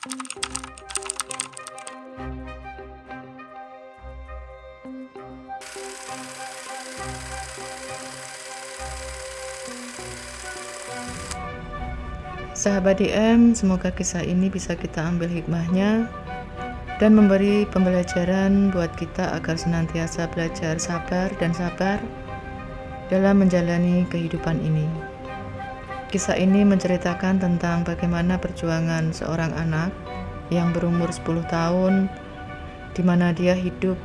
Sahabat DM, semoga kisah ini bisa kita ambil hikmahnya dan memberi pembelajaran buat kita agar senantiasa belajar sabar dalam menjalani kehidupan ini. Kisah ini menceritakan tentang bagaimana perjuangan seorang anak yang berumur 10 tahun, di mana dia hidup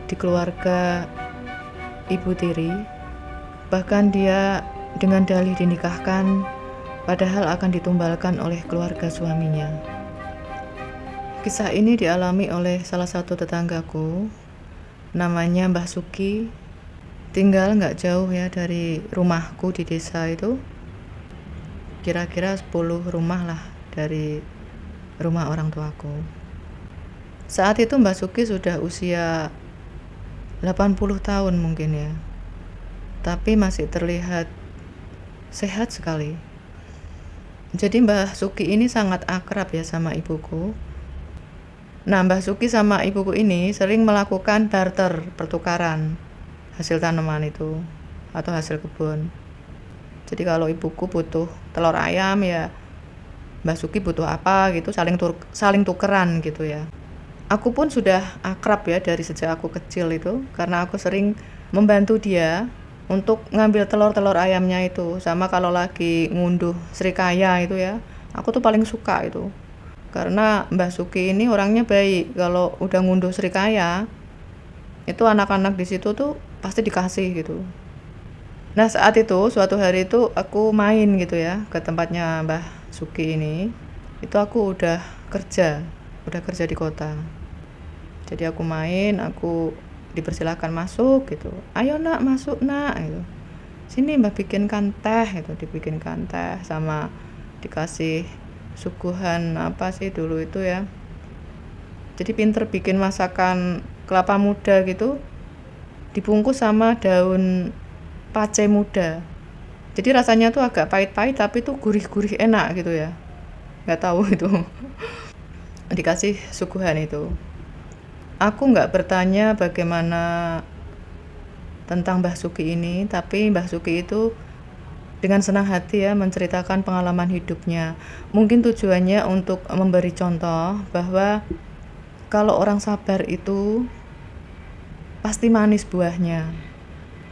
di keluarga ibu tiri, bahkan dia dengan dalih dinikahkan, padahal akan ditumbalkan oleh keluarga suaminya. Kisah ini dialami oleh salah satu tetanggaku, namanya Mbah Suki, tinggal nggak jauh ya dari rumahku di desa itu, kira-kira 10 rumah lah dari rumah orang tuaku. Saat itu Mbah Suki sudah usia 80 tahun mungkin ya, tapi masih terlihat sehat sekali. Jadi Mbah Suki ini sangat akrab ya sama ibuku. Nah, Mbah Suki sama ibuku ini sering melakukan barter, pertukaran hasil tanaman itu atau hasil kebun. Jadi kalau ibuku butuh telur ayam ya Mbah Suki butuh apa gitu, saling tukeran gitu ya. Aku pun sudah akrab ya dari sejak aku kecil itu, karena aku sering membantu dia untuk ngambil telur-telur ayamnya itu. Sama kalau lagi ngunduh srikaya itu ya, aku tuh paling suka itu, karena Mbah Suki ini orangnya baik. Kalau udah ngunduh srikaya itu anak-anak di situ tuh pasti dikasih gitu. Nah, saat itu suatu hari itu aku main gitu ya ke tempatnya Mbah Suki ini. Itu aku udah kerja di kota. Jadi aku main, aku dipersilahkan masuk gitu. Ayo nak, masuk nak gitu. Sini Mbak bikinkan teh gitu, dibikinkan teh sama dikasih suguhan apa sih dulu itu ya. Jadi pinter bikin masakan kelapa muda gitu, dibungkus sama daun pace muda. Jadi rasanya tuh agak pahit-pahit tapi tuh gurih-gurih enak gitu ya. Nggak tahu itu. Dikasih suguhan itu. Aku nggak bertanya bagaimana tentang Mbah Suki ini, tapi Mbah Suki itu dengan senang hati ya menceritakan pengalaman hidupnya. Mungkin tujuannya untuk memberi contoh bahwa kalau orang sabar itu pasti manis buahnya.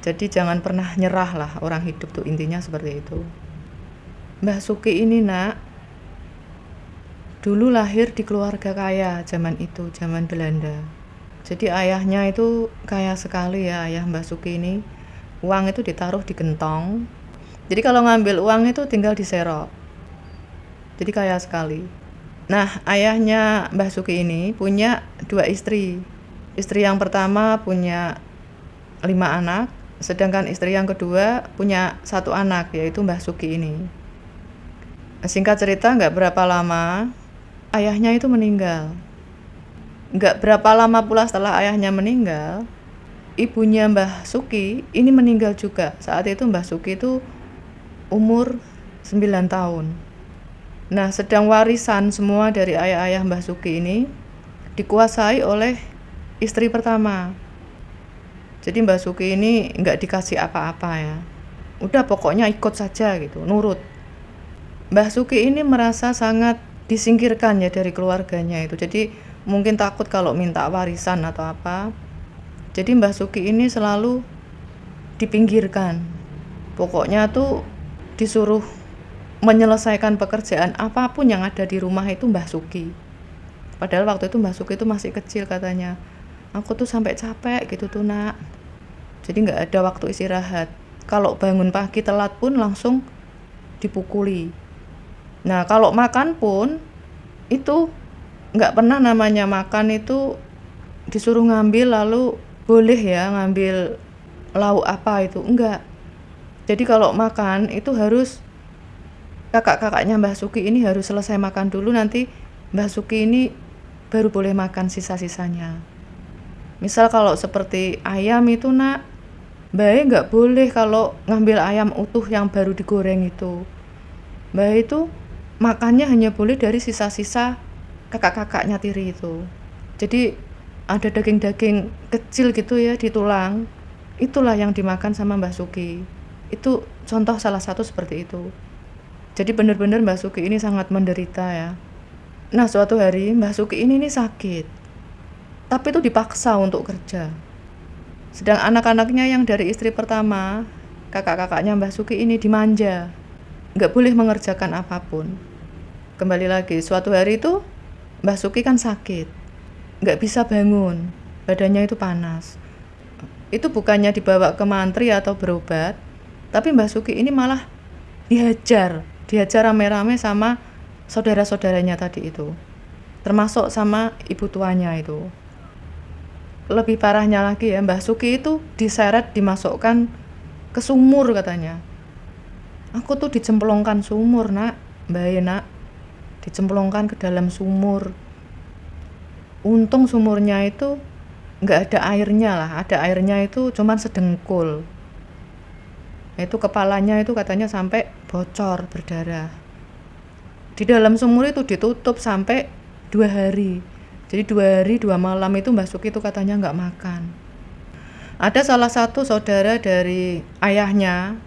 Jadi jangan pernah nyerah lah orang hidup tuh, intinya seperti itu. Mbah Suki ini nak, dulu lahir di keluarga kaya zaman itu, zaman Belanda. Jadi ayahnya itu kaya sekali ya, ayah Mbah Suki ini. Uang itu ditaruh di gentong. Jadi kalau ngambil uang itu tinggal diserok. Jadi kaya sekali. Nah, ayahnya Mbah Suki ini punya 2 istri. Istri yang pertama punya 5 anak, sedangkan istri yang kedua punya 1 anak, yaitu Mbah Suki ini. Singkat cerita, nggak berapa lama ayahnya itu meninggal. Nggak berapa lama pula setelah ayahnya meninggal, ibunya Mbah Suki ini meninggal juga. Saat itu Mbah Suki itu umur 9 tahun. Nah, sedang warisan semua dari ayah-ayah Mbah Suki ini dikuasai oleh istri pertama. Jadi Mbah Suki ini nggak dikasih apa-apa ya. Udah pokoknya ikut saja gitu, nurut. Mbah Suki ini merasa sangat disingkirkan ya dari keluarganya itu. Jadi mungkin takut kalau minta warisan atau apa. Jadi Mbah Suki ini selalu dipinggirkan. Pokoknya tuh disuruh menyelesaikan pekerjaan apapun yang ada di rumah itu Mbah Suki. Padahal waktu itu Mbah Suki itu masih kecil katanya. Aku tuh sampai capek gitu tuh nak. Jadi nggak ada waktu istirahat. Kalau bangun pagi telat pun langsung dipukuli. Nah, kalau makan pun itu nggak pernah namanya makan itu disuruh ngambil lalu boleh ya ngambil lauk apa itu, enggak. Jadi kalau makan itu harus kakak-kakaknya Mbah Suki ini harus selesai makan dulu, nanti Mbah Suki ini baru boleh makan sisa-sisanya. Misal kalau seperti ayam itu nak, Mbah nggak boleh kalau ngambil ayam utuh yang baru digoreng itu. Mbah itu makannya hanya boleh dari sisa-sisa kakak-kakaknya tiri itu. Jadi ada daging-daging kecil gitu ya di tulang, itulah yang dimakan sama Mbah Suki. Itu contoh salah satu seperti itu. Jadi benar-benar Mbah Suki ini sangat menderita ya. Nah suatu hari Mbah Suki ini sakit, tapi itu dipaksa untuk kerja. Sedang anak-anaknya yang dari istri pertama, kakak-kakaknya Mbah Suki ini dimanja, nggak boleh mengerjakan apapun. Kembali lagi, suatu hari itu Mbah Suki kan sakit, nggak bisa bangun, badannya itu panas. Itu bukannya dibawa ke mantri atau berobat, tapi Mbah Suki ini malah dihajar rame-rame sama saudara-saudaranya tadi itu, termasuk sama ibu tuanya itu. Lebih parahnya lagi ya, Mbah Suki itu diseret, dimasukkan ke sumur katanya. Aku tuh dicemplungkan sumur nak, Mbak nak, dicemplungkan ke dalam sumur. Untung sumurnya itu nggak ada airnya lah, ada airnya itu cuman sedengkul. Itu kepalanya itu katanya sampai bocor, berdarah. Di dalam sumur itu ditutup sampai 2 hari. Jadi 2 hari 2 malam itu Mbah Suki itu katanya nggak makan. Ada salah satu saudara dari ayahnya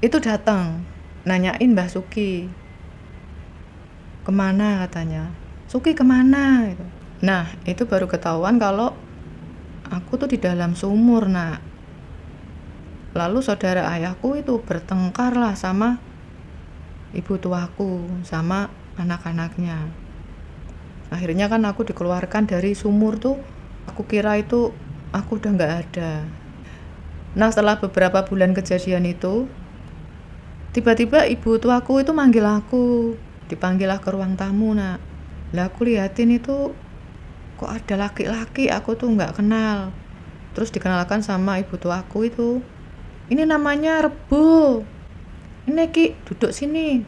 itu datang nanyain Mbah Suki, kemana katanya, Suki kemana gitu. Nah itu baru ketahuan kalau aku tuh di dalam sumur nak. Lalu saudara ayahku itu bertengkar lah sama ibu tuaku sama anak-anaknya. Akhirnya kan aku dikeluarkan dari sumur tuh. Aku kira itu aku udah gak ada. Nah setelah beberapa bulan kejadian itu, tiba-tiba ibu tuaku itu manggil aku. Dipanggil lah ke ruang tamu nak. Lah aku liatin itu kok ada laki-laki aku tuh gak kenal. Terus dikenalkan sama ibu tuaku itu, ini namanya Rebo. Ini Ki, duduk sini.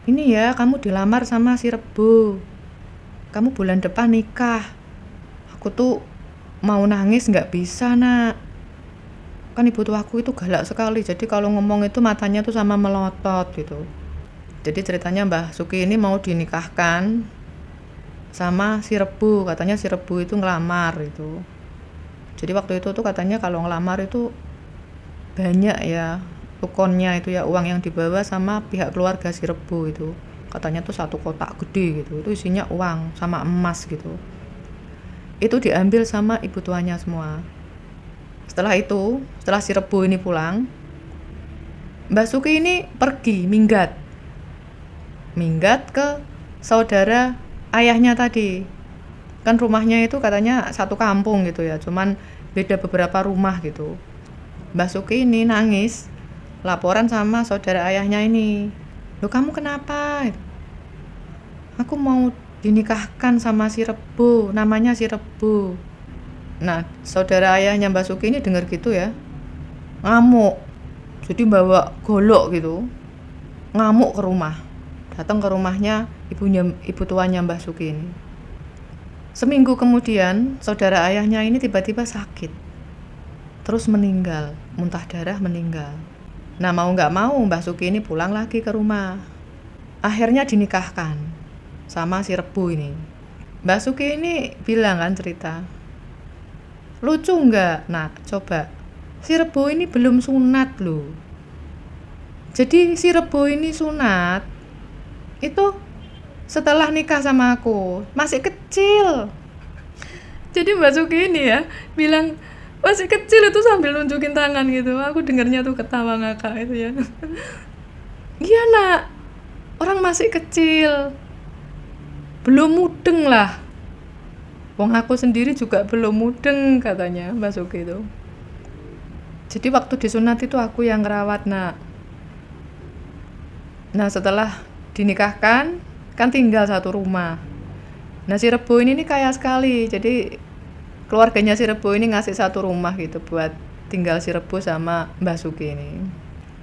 Ini ya kamu dilamar sama si Rebo. Kamu bulan depan nikah. Aku tuh mau nangis gak bisa nak. Kan ibu tuaku itu galak sekali. Jadi kalau ngomong itu matanya tuh sama melotot gitu. Jadi ceritanya Mbah Suki ini mau dinikahkan sama si Rebo. Katanya si Rebo itu ngelamar itu. Jadi waktu itu tuh katanya kalau ngelamar itu banyak ya ukonnya itu ya, uang yang dibawa sama pihak keluarga si Rebo itu. Katanya tuh 1 kotak gede gitu, itu isinya uang sama emas gitu. Itu diambil sama ibu tuanya semua. Setelah itu, setelah si Rebo ini pulang, Mbah Suki ini pergi minggat ke saudara ayahnya tadi. Kan rumahnya itu katanya satu kampung gitu ya, cuman beda beberapa rumah gitu. Mbah Suki ini nangis laporan sama saudara ayahnya ini, loh kamu kenapa? Aku mau dinikahkan sama si Rebo, namanya si Rebo. Nah saudara ayahnya Mbah Suki ini dengar gitu ya, ngamuk. Jadi bawa golok gitu, ngamuk ke rumah, datang ke rumahnya ibu tuanya Mbah Suki ini. Seminggu kemudian saudara ayahnya ini tiba-tiba sakit, terus meninggal, muntah darah meninggal. Nah mau gak mau Mbah Suki ini pulang lagi ke rumah. Akhirnya dinikahkan sama si Rebo ini. Mbah Suki ini bilang kan cerita, lucu gak? Nah coba, si Rebo ini belum sunat loh. Jadi si Rebo ini sunat itu setelah nikah sama aku, masih kecil. Jadi Mbah Suki ini ya bilang masih kecil itu sambil nunjukin tangan gitu. Aku dengarnya tuh ketawa ngakak itu ya. Iya nak, orang masih kecil, belum mudeng lah. Wong aku sendiri juga belum mudeng katanya Mbah Suki itu. Jadi waktu disunat itu aku yang ngerawat nak. Nah setelah dinikahkan kan tinggal satu rumah. Nah si Rebo ini kaya sekali. Jadi keluarganya si Rebo ini ngasih satu rumah gitu buat tinggal si Rebo sama Mbah Suki ini.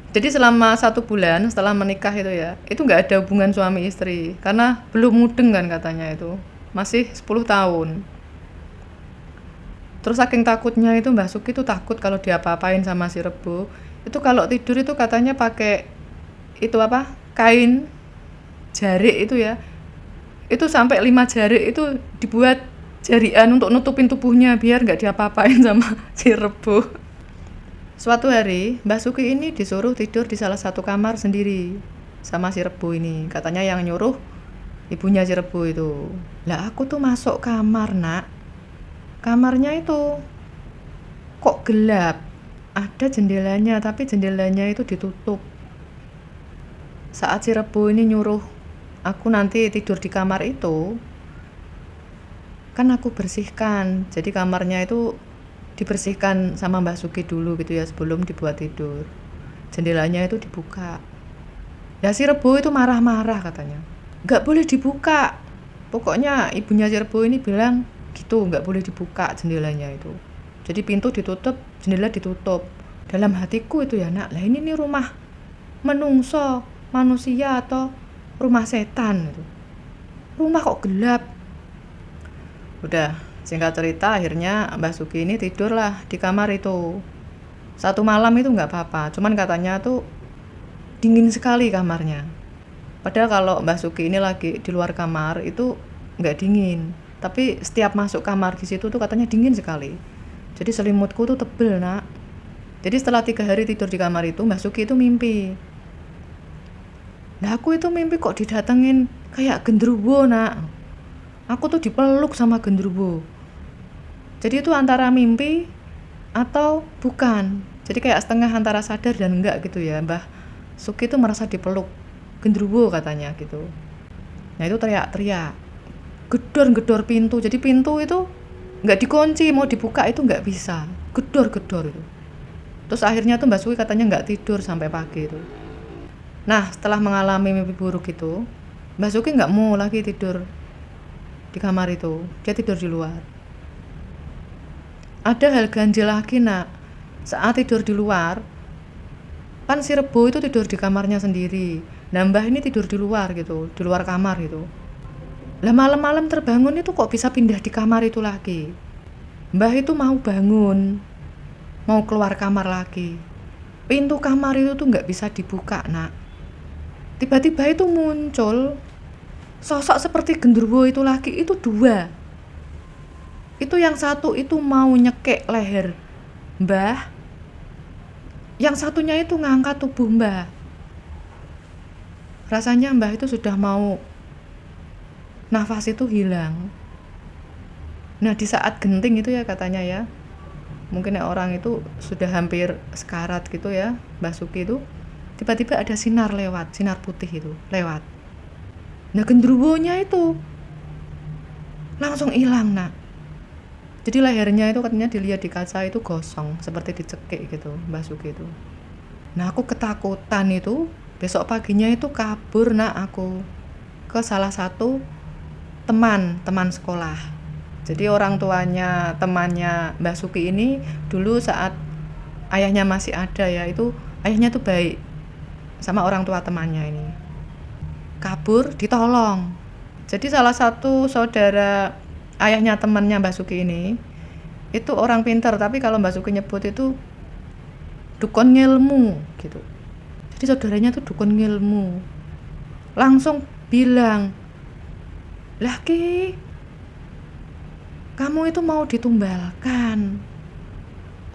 Jadi selama 1 bulan setelah menikah itu ya, itu gak ada hubungan suami istri. Karena belum mudeng kan katanya itu, masih 10 tahun. Terus saking takutnya itu Mbah Suki itu takut kalau diapa-apain sama si Rebo. Itu kalau tidur itu katanya pakai itu apa, kain jarik itu ya, Itu sampai 5 jari itu dibuat jarian untuk nutupin tubuhnya biar nggak diapa-apain sama si Rebo. Suatu hari Mbah Suki ini disuruh tidur di salah satu kamar sendiri sama si Rebo ini. Katanya yang nyuruh ibunya si Rebo itu. Lah aku tuh masuk kamar nak, kamarnya itu kok gelap, ada jendelanya tapi jendelanya itu ditutup. Saat si Rebo ini nyuruh aku nanti tidur di kamar itu, kan aku bersihkan, jadi kamarnya itu dibersihkan sama Mbah Suki dulu gitu ya sebelum dibuat tidur. Jendelanya itu dibuka. Lah si Rebo itu marah-marah katanya, nggak boleh dibuka. Pokoknya ibunya si Rebo ini bilang gitu, nggak boleh dibuka jendelanya itu. Jadi pintu ditutup, jendela ditutup. Dalam hatiku itu ya nak, lah ini nih rumah menungso, manusia atau rumah setan gitu. Rumah kok gelap. Udah, singkat cerita akhirnya Mbah Suki ini tidurlah di kamar itu. Satu malam itu nggak apa-apa, cuman katanya tuh dingin sekali kamarnya. Padahal kalau Mbah Suki ini lagi di luar kamar itu nggak dingin, tapi setiap masuk kamar di situ tuh katanya dingin sekali. Jadi selimutku tuh tebel nak. Jadi setelah 3 hari tidur di kamar itu, Mbah Suki itu mimpi. Nah aku itu mimpi kok didatengin kayak genderuwo nak. Aku tuh dipeluk sama genderuwo. Jadi itu antara mimpi atau bukan. Jadi kayak setengah antara sadar dan enggak gitu ya. Mbah Suki itu merasa dipeluk genderuwo katanya gitu. Nah itu teriak-teriak, gedor-gedor pintu. Jadi pintu itu nggak dikunci, mau dibuka itu nggak bisa, gedor-gedor itu. Terus akhirnya tuh Mbak Suki katanya nggak tidur sampai pagi itu. Nah setelah mengalami mimpi buruk itu, Mbak Suki nggak mau lagi tidur di kamar itu, dia tidur di luar. Ada hal ganjil lagi nak, saat tidur di luar, kan si Rebo itu tidur di kamarnya sendiri, nah Mbah ini tidur di luar gitu, di luar kamar gitu. Lah malam-malam terbangun itu kok bisa pindah di kamar itu lagi. Mbah itu mau bangun, mau keluar kamar lagi. Pintu kamar itu tuh nggak bisa dibuka nak. Tiba-tiba itu muncul sosok seperti genderuwo itu lagi, itu 2. Itu yang satu itu mau nyekek leher Mbah, yang satunya itu ngangkat tubuh Mbah. Rasanya Mbah itu sudah mau nafas itu hilang. Nah di saat genting itu ya katanya ya, mungkin ya orang itu sudah hampir sekarat gitu ya, Mbah Suki itu tiba-tiba ada sinar lewat, sinar putih itu lewat. Nah genderuwonya itu langsung hilang nak. Jadi lehernya itu katanya dilihat di kaca itu gosong, seperti dicekik gitu Mbah Suki itu. Nah aku ketakutan itu, besok paginya itu kabur nak aku ke salah satu teman sekolah. Jadi orang tuanya temannya Mbah Suki ini dulu saat ayahnya masih ada ya, itu ayahnya tuh baik sama orang tua temannya ini. Kabur ditolong. Jadi salah satu saudara ayahnya temannya Mbah Suki ini itu orang pintar, tapi kalau Mbah Suki nyebut itu dukun ngilmu gitu. Jadi saudaranya tuh dukun ngilmu. Langsung bilang, "Lah Ki, kamu itu mau ditumbalkan.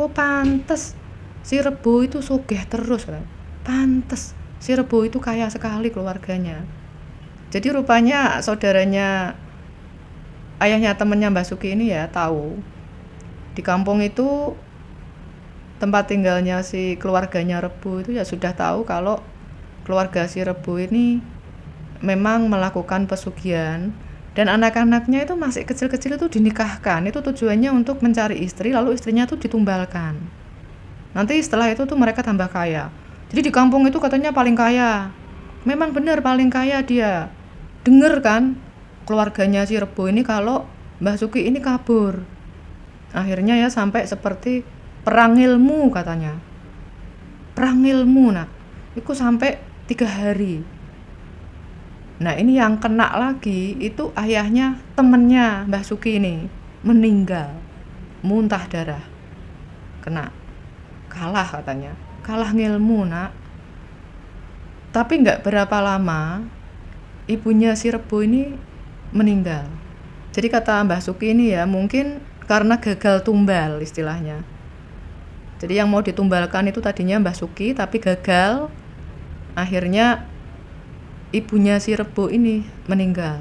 Oh pantes si Rebo itu sugih terus kan. Pantes si Rebo itu kaya sekali keluarganya." Jadi rupanya saudaranya ayahnya temennya Mbah Suki ini ya tahu di kampung itu tempat tinggalnya si keluarganya Rebo itu ya sudah tahu kalau keluarga si Rebo ini memang melakukan pesugihan, dan anak-anaknya itu masih kecil-kecil itu dinikahkan. Itu tujuannya untuk mencari istri, lalu istrinya tuh ditumbalkan. Nanti setelah itu tuh mereka tambah kaya. Jadi di kampung itu katanya paling kaya. Memang benar paling kaya dia. Dengar kan keluarganya si Rebo ini kalau Mbah Suki ini kabur. Akhirnya ya sampai seperti perang ilmu katanya. Perang ilmu nak. Itu sampai 3 hari. Nah ini yang kena lagi itu ayahnya temennya Mbah Suki ini meninggal, muntah darah, kena, kalah katanya, kalah ngilmu nak. Tapi nggak berapa lama ibunya si Rebo ini meninggal. Jadi kata Mbah Suki ini ya, mungkin karena gagal tumbal istilahnya. Jadi yang mau ditumbalkan itu tadinya Mbah Suki tapi gagal. Akhirnya ibunya si Rebo ini meninggal.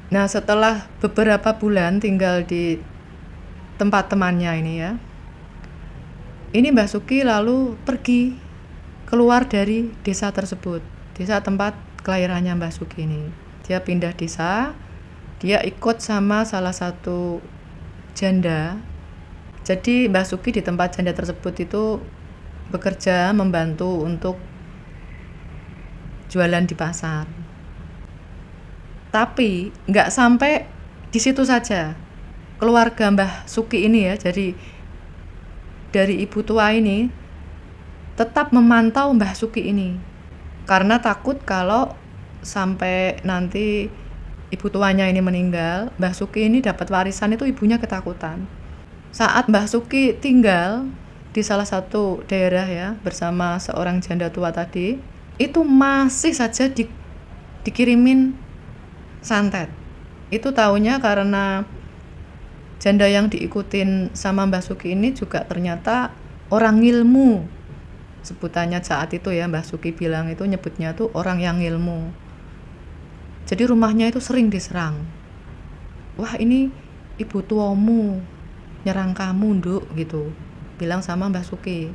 Nah, setelah beberapa bulan tinggal di tempat temannya ini ya, ini Mbah Suki lalu pergi keluar dari desa tersebut, desa tempat kelahirannya Mbah Suki ini. Dia pindah desa, dia ikut sama salah satu janda. Jadi Mbah Suki di tempat janda tersebut itu bekerja membantu untuk jualan di pasar. Tapi nggak sampai di situ saja. Keluarga Mbah Suki ini ya, jadi dari ibu tua ini tetap memantau Mbah Suki ini. Karena takut kalau sampai nanti ibu tuanya ini meninggal, Mbah Suki ini dapat warisan itu ibunya ketakutan. Saat Mbah Suki tinggal di salah satu daerah ya bersama seorang janda tua tadi, itu masih saja dikirimin santet. Itu taunya karena janda yang diikutin sama Mbah Suki ini juga ternyata orang ilmu. Sebutannya saat itu ya, Mbah Suki bilang itu nyebutnya tuh orang yang ilmu. Jadi rumahnya itu sering diserang. Wah, ini ibu tuamu nyerang kamu, Nduk, gitu. Bilang sama Mbah Suki.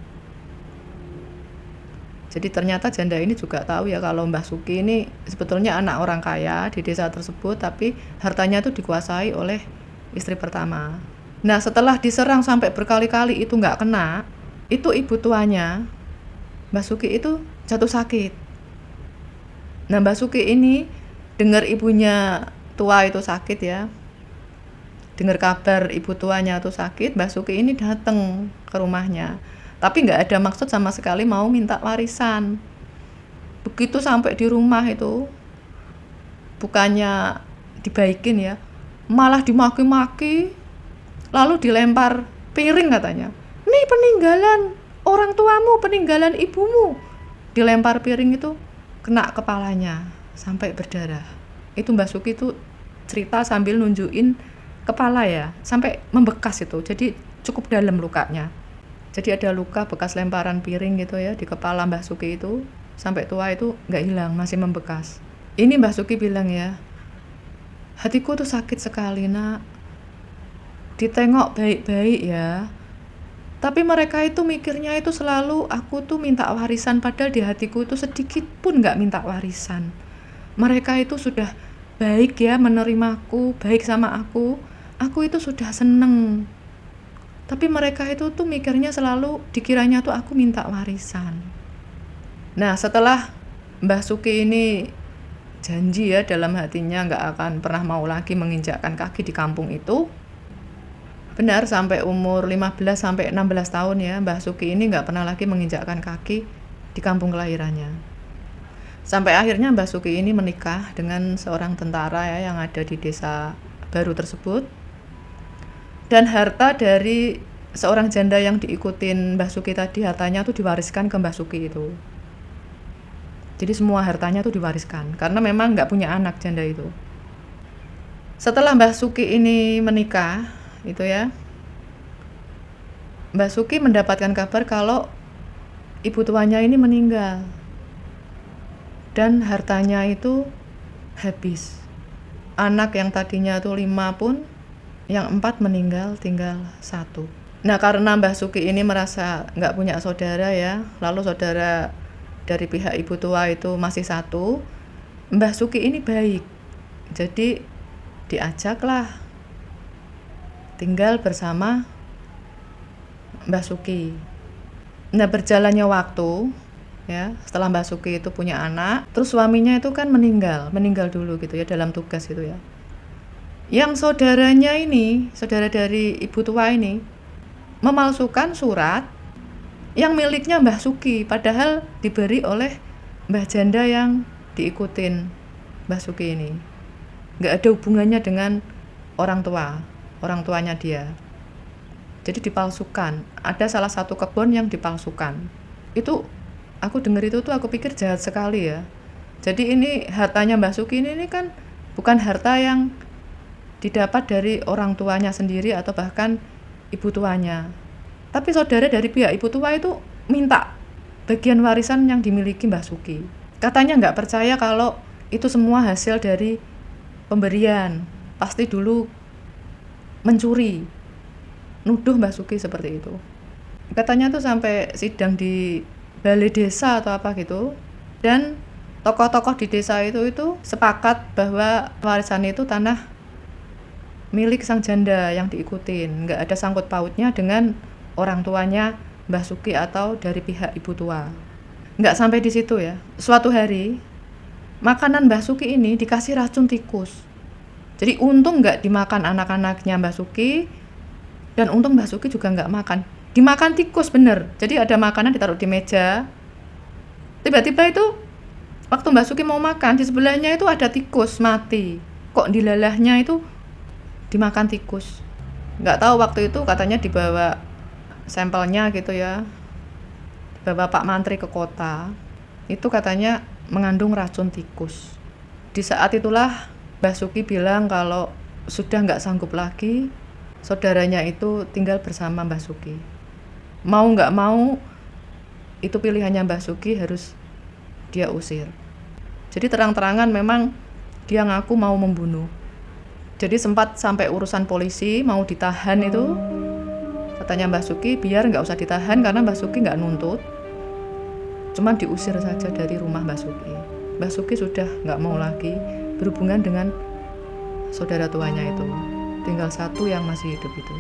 Jadi ternyata janda ini juga tahu ya kalau Mbah Suki ini sebetulnya anak orang kaya di desa tersebut, tapi hartanya itu dikuasai oleh istri pertama. Nah, setelah diserang sampai berkali-kali itu nggak kena, itu ibu tuanya Mbah Suki itu jatuh sakit. Nah, Mbah Suki ini dengar ibunya tua itu sakit ya, dengar kabar ibu tuanya itu sakit, Mbah Suki ini datang ke rumahnya. Tapi nggak ada maksud sama sekali mau minta warisan. Begitu sampai di rumah itu, bukannya dibaikin ya, malah dimaki-maki, lalu dilempar piring katanya. Nih peninggalan orang tuamu, peninggalan ibumu. Dilempar piring itu kena kepalanya sampai berdarah. Itu Mbah Suki itu cerita sambil nunjukin kepala ya, sampai membekas itu. Jadi cukup dalam lukanya. Jadi ada luka bekas lemparan piring gitu ya di kepala Mbah Suki itu, sampai tua itu nggak hilang, masih membekas. Ini Mbah Suki bilang ya, hatiku tuh sakit sekali nak, ditengok baik-baik ya, tapi mereka itu mikirnya itu selalu aku tuh minta warisan, padahal di hatiku itu sedikit pun nggak minta warisan. Mereka itu sudah baik ya menerimaku, baik sama aku itu sudah seneng. Tapi mereka itu tuh mikirnya selalu dikiranya tuh aku minta warisan. Nah, setelah Mbah Suki ini janji ya dalam hatinya nggak akan pernah mau lagi menginjakkan kaki di kampung itu. Benar, sampai umur 15 sampai 16 tahun ya, Mbah Suki ini nggak pernah lagi menginjakkan kaki di kampung kelahirannya. Sampai akhirnya Mbah Suki ini menikah dengan seorang tentara ya yang ada di desa baru tersebut. Dan harta dari seorang janda yang diikutin Mbah Suki tadi, hartanya tuh diwariskan ke Mbah Suki itu. Jadi semua hartanya tuh diwariskan, karena memang nggak punya anak janda itu. Setelah Mbah Suki ini menikah, itu ya, Mbah Suki mendapatkan kabar kalau ibu tuanya ini meninggal. Dan hartanya itu habis. Anak yang tadinya tuh 5 pun, yang 4 meninggal, tinggal 1. Nah, karena Mbah Suki ini merasa nggak punya saudara ya, lalu saudara dari pihak ibu tua itu masih 1, Mbah Suki ini baik. Jadi diajaklah tinggal bersama Mbah Suki. Nah, berjalannya waktu ya, setelah Mbah Suki itu punya anak, terus suaminya itu kan meninggal dulu gitu ya dalam tugas itu ya. Yang saudaranya ini, saudara dari ibu tua ini, memalsukan surat yang miliknya Mbah Suki, padahal diberi oleh Mbah Janda yang diikutin Mbah Suki ini. Nggak ada hubungannya dengan orang tuanya dia. Jadi dipalsukan. Ada salah satu kebun yang dipalsukan. Itu aku dengar itu tuh aku pikir jahat sekali ya. Jadi ini hartanya Mbah Suki ini kan bukan harta yang didapat dari orang tuanya sendiri atau bahkan ibu tuanya. Tapi saudara dari pihak ibu tua itu minta bagian warisan yang dimiliki Mbah Suki. Katanya nggak percaya kalau itu semua hasil dari pemberian. Pasti dulu mencuri. Nuduh Mbah Suki seperti itu. Katanya tuh sampai sidang di balai desa atau apa gitu. Dan tokoh-tokoh di desa itu sepakat bahwa warisan itu tanah milik sang janda yang diikutin, nggak ada sangkut pautnya dengan orang tuanya Mbah Suki atau dari pihak ibu tua. Nggak sampai di situ ya. Suatu hari makanan Mbah Suki ini dikasih racun tikus. Jadi untung nggak dimakan anak-anaknya Mbah Suki, dan untung Mbah Suki juga nggak makan. Dimakan tikus bener. Jadi ada makanan ditaruh di meja. Tiba-tiba itu waktu Mbah Suki mau makan, di sebelahnya itu ada tikus mati. Kok dilalahnya itu dimakan tikus. Nggak tahu waktu itu katanya dibawa sampelnya gitu ya, dibawa Pak Mantri ke kota. Itu katanya mengandung racun tikus. Di saat itulah Mbah Suki bilang kalau sudah nggak sanggup lagi, saudaranya itu tinggal bersama Mbah Suki. Mau nggak mau, itu pilihannya Mbah Suki, harus dia usir. Jadi terang-terangan memang dia ngaku mau membunuh. Jadi sempat sampai urusan polisi mau ditahan itu, katanya Mbah Suki biar nggak usah ditahan karena Mbah Suki nggak nuntut, cuman diusir saja dari rumah Mbah Suki. Mbah Suki sudah nggak mau lagi berhubungan dengan saudara tuanya itu, tinggal satu yang masih hidup itu.